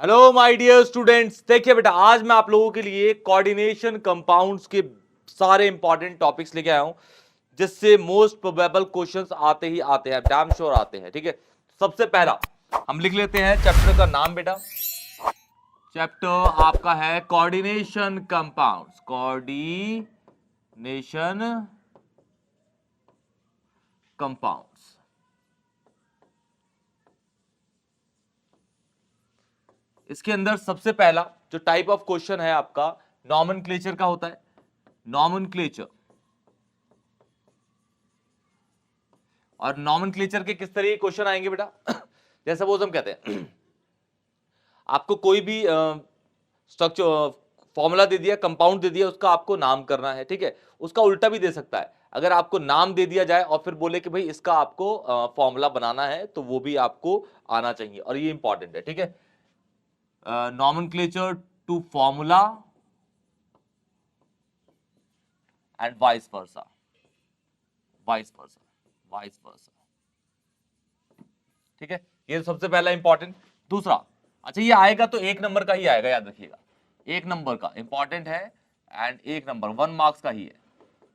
Hello my dear students, देखिए बेटा, आज मैं आप लोगों के लिए कोऑर्डिनेशन कंपाउंड्स के सारे इंपॉर्टेंट टॉपिक्स लेके आया हूं, जिससे मोस्ट प्रोबेबल क्वेश्चंस आते ही आते हैं, डैम श्योर आते हैं। ठीक है, सबसे पहला हम लिख लेते हैं चैप्टर का नाम बेटा। चैप्टर आपका है कोऑर्डिनेशन कंपाउंड्स। Coordination compounds. इसके अंदर सबसे पहला जो टाइप ऑफ क्वेश्चन है आपका नॉमेनक्लेचर का होता है। नॉमेनक्लेचर, और नॉमेनक्लेचर के किस तरह के क्वेश्चन आएंगे बेटा? जैसे सपोज हम कहते हैं आपको कोई भी स्ट्रक्चर फॉर्मूला दे दिया, कंपाउंड दे दिया, उसका आपको नाम करना है। ठीक है, उसका उल्टा भी दे सकता है। अगर आपको नाम दे दिया जाए और फिर बोले कि भाई इसका आपको फॉर्मूला बनाना है, तो वो भी आपको आना चाहिए, और ये इंपॉर्टेंट है। ठीक है, nomenclature to formula and vice versa, vice versa, vice versa. ठीक है, ये सबसे पहला इंपॉर्टेंट। दूसरा, अच्छा ये आएगा तो एक नंबर का ही आएगा, याद रखिएगा, एक नंबर का इंपॉर्टेंट है, एंड एक नंबर 1 मार्क्स का ही है।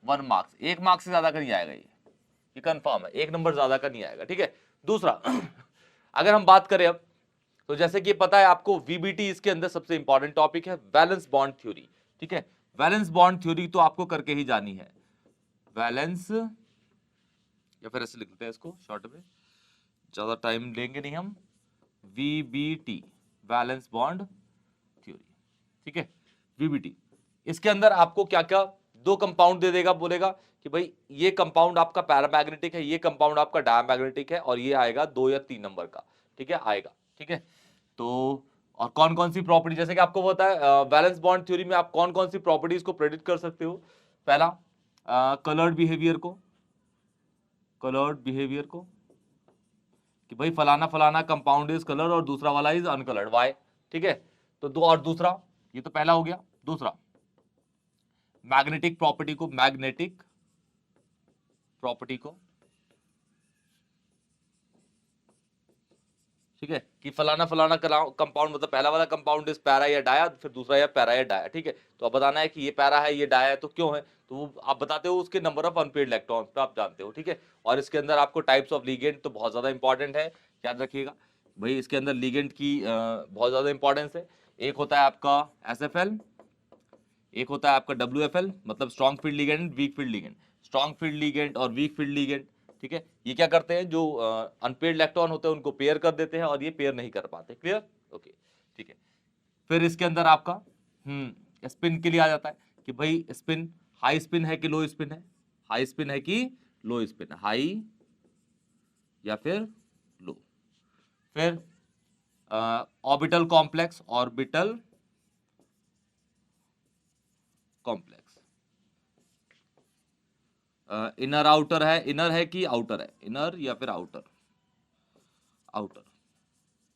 1 मार्क्स, 1 मार्क्स से ज्यादा का नहीं आएगा, ये कंफर्म है, एक नंबर ज्यादा का नहीं आएगा। ठीक है, दूसरा अगर हम बात करें अब, तो जैसे कि पता है आपको वीबीटी, इसके अंदर सबसे इंपॉर्टेंट टॉपिक है वैलेंस बॉन्ड थ्योरी। ठीक है, वैलेंस बॉन्ड थ्योरी तो आपको करके ही जानी है। वैलेंस, या फिर ऐसे लिख लेते हैं इसको शॉर्ट में, ज्यादा टाइम लेंगे नहीं हम। VBT, valence bond theory. ठीक है, वीबीटी, इसके अंदर आपको क्या क्या दो कंपाउंड दे देगा, बोलेगा कि भाई ये कंपाउंड आपका पैरामैग्नेटिक है, ये कंपाउंड आपका डायमैग्नेटिक है, और ये आएगा 2 या 3 नंबर का। ठीक है, आएगा। ठीक है, तो और कौन कौन सी प्रॉपर्टी, जैसे कि आपको पता है बैलेंस बॉन्ड थ्योरी में आप कौन कौन सी प्रॉपर्टीज को प्रेडिक्ट कर सकते हो। पहला, कलर्ड बिहेवियर को, कलर्ड बिहेवियर को, कि भाई फलाना फलाना कंपाउंड इज कलर और दूसरा वाला इज अनकलर्ड, वाई। ठीक है, तो दो, और दूसरा, ये तो पहला हो गया। दूसरा, मैग्नेटिक प्रॉपर्टी को, मैग्नेटिक प्रॉपर्टी को, ठीक है, कि फलाना फलाना कंपाउंड, मतलब पहला वाला कंपाउंड इज पैरा या डाया, फिर दूसरा या पैरा या डाया। ठीक है, तो अब बताना है कि ये पैरा है, ये डाया है, तो क्यों है, तो वो आप बताते हो उसके नंबर ऑफ अनपेयर्ड इलेक्ट्रॉन, तो आप जानते हो। ठीक है, और इसके अंदर आपको टाइप्स ऑफ लिगेंड तो बहुत ज्यादा इंपॉर्टेंट है, याद रखिएगा भाई, इसके अंदर लिगेंड की बहुत ज्यादा इंपॉर्टेंस है। एक होता है आपका SFL, एक होता है आपका WFL, मतलब strong field ligand, weak field ligand. Strong field ligand और वीक फील्ड लिगेंड, ठीक है, ये क्या करते हैं, जो अनपेयर्ड इलेक्ट्रॉन होते हैं उनको पेयर कर देते हैं, और ये पेयर नहीं कर पाते। क्लियर? ओके, ठीक है। फिर इसके अंदर आपका स्पिन के लिए आ जाता है कि भाई स्पिन हाई स्पिन है कि लो स्पिन है, हाई स्पिन है कि लो स्पिन है, हाई या फिर लो। फिर orbital complex, orbital complex, inner outer है, इनर है कि आउटर है, इनर या फिर आउटर, आउटर।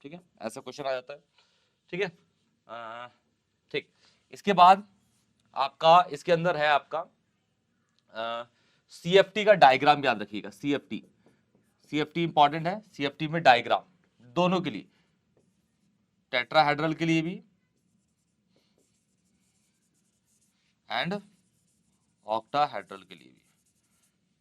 ठीक है, ऐसा क्वेश्चन आ जाता है। ठीक है, ठीक। इसके बाद आपका इसके अंदर है आपका CFT का डायग्राम, याद रखिएगा। CFT, CFT इंपॉर्टेंट है। CFT में डायग्राम दोनों के लिए, टेट्राहेड्रल के लिए भी एंड ऑक्टाहेड्रल के लिए भी।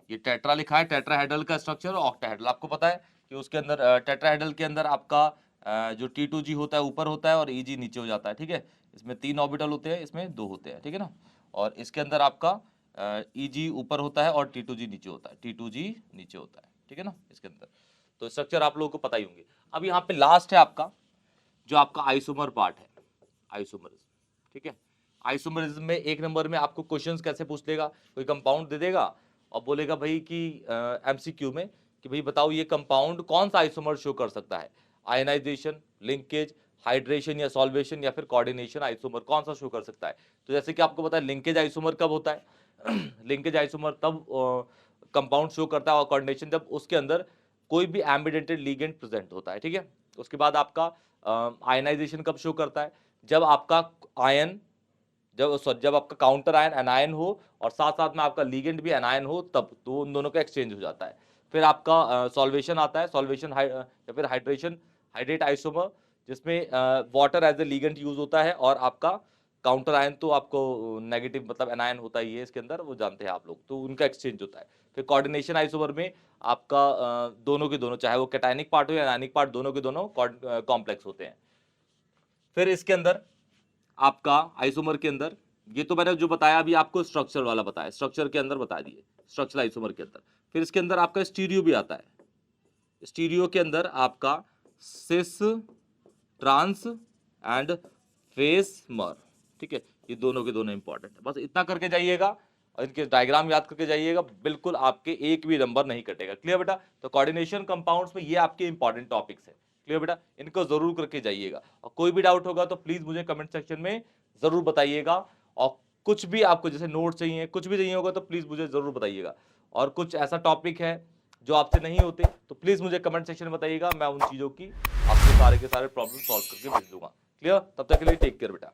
ये टेट्रा लिखा है, टेट्राहेड्रल का स्ट्रक्चर, और ऑक्टाहेड्रल आपको पता है कि उसके अंदर टेट्राहेड्रल के अंदर आपका जो T2G होता है ऊपर होता है और EG नीचे हो जाता है। ठीक है, इसमें 3 ऑर्बिटल होते हैं, इसमें 2 होते हैं। ठीक है ना, और इसके अंदर आपका EG ऊपर होता है और T2G नीचे होता है, T2G नीचे होता है। ठीक है ना, इसके अंदर तो स्ट्रक्चर आप लोगों को पता ही होंगे। अब यहाँ पे लास्ट है आपका, जो आपका आइसोमर पार्ट है, आइसोमरिज्म। ठीक है, आइसोमरिज्म में एक नंबर में आपको क्वेश्चंस कैसे पूछ लेगा, कोई कंपाउंड दे देगा और बोलेगा भाई कि MCQ में कि भाई बताओ ये कंपाउंड कौन सा आइसोमर शो कर सकता है, आयनाइजेशन, लिंकेज, हाइड्रेशन या सॉल्वेशन, या फिर कोऑर्डिनेशन आइसोमर कौन सा शो कर सकता है। तो जैसे कि आपको पता है लिंकेज आइसोमर कब होता है लिंकेज आइसोमर तब कंपाउंड शो करता है, और कोऑर्डिनेशन जब उसके अंदर कोई भी एम्बिडेंटेड लिगेंड प्रेजेंट होता है। ठीक है, उसके बाद आपका आयनाइजेशन कब शो करता है, जब आपका आयन, जब आपका काउंटर आयन एनायन हो और साथ साथ में आपका लीगेंड भी एनायन हो, तब तो उन दोनों का एक्सचेंज हो जाता है। फिर आपका सॉल्वेशन आता है, सॉल्वेशन या फिर हाइड्रेशन, हाइड्रेट आइसोमर, जिसमें water as a ligand use होता है और आपका काउंटर आयन तो आपको नेगेटिव मतलब एनायन होता ही है इसके अंदर, वो जानते हैं आप लोग, तो उनका एक्सचेंज होता है। फिर कोऑर्डिनेशन आइसोमर में आपका दोनों के दोनों, चाहे वो कैटायनिक पार्ट हो या एनायनिक पार्ट, दोनों के दोनों कॉम्प्लेक्स होते हैं। फिर इसके अंदर आपका आइसोमर के अंदर, ये तो मैंने जो बताया अभी आपको स्ट्रक्चर वाला बताया, स्ट्रक्चर के अंदर बता दिए, स्ट्रक्चर आइसोमर के अंदर। फिर इसके अंदर आपका स्टीरियो भी आता है। स्टीरियो के अंदर आपका सिस, ट्रांस एंड फेसमर, ठीक है, ये दोनों के दोनों इंपॉर्टेंट है। बस इतना करके जाइएगा और इनके डायग्राम याद करके जाइएगा, बिल्कुल आपके एक भी नंबर नहीं कटेगा। क्लियर बेटा? तो कोऑर्डिनेशन कंपाउंड्स में ये आपके इंपॉर्टेंट टॉपिक्स है। क्लियर बेटा? इनको जरूर करके जाइएगा, और कोई भी डाउट होगा तो प्लीज मुझे कमेंट सेक्शन में जरूर बताइएगा। और कुछ भी आपको जैसे नोट चाहिए, कुछ भी चाहिए होगा तो प्लीज मुझे जरूर बताइएगा। और कुछ ऐसा टॉपिक है जो आपसे नहीं होते तो प्लीज मुझे कमेंट सेक्शन में बताइएगा, मैं उन चीजों की आपके सारे के सारे प्रॉब्लम सॉल्व करके भेज दूंगा। क्लियर? तब तक के लिए टेक केयर बेटा।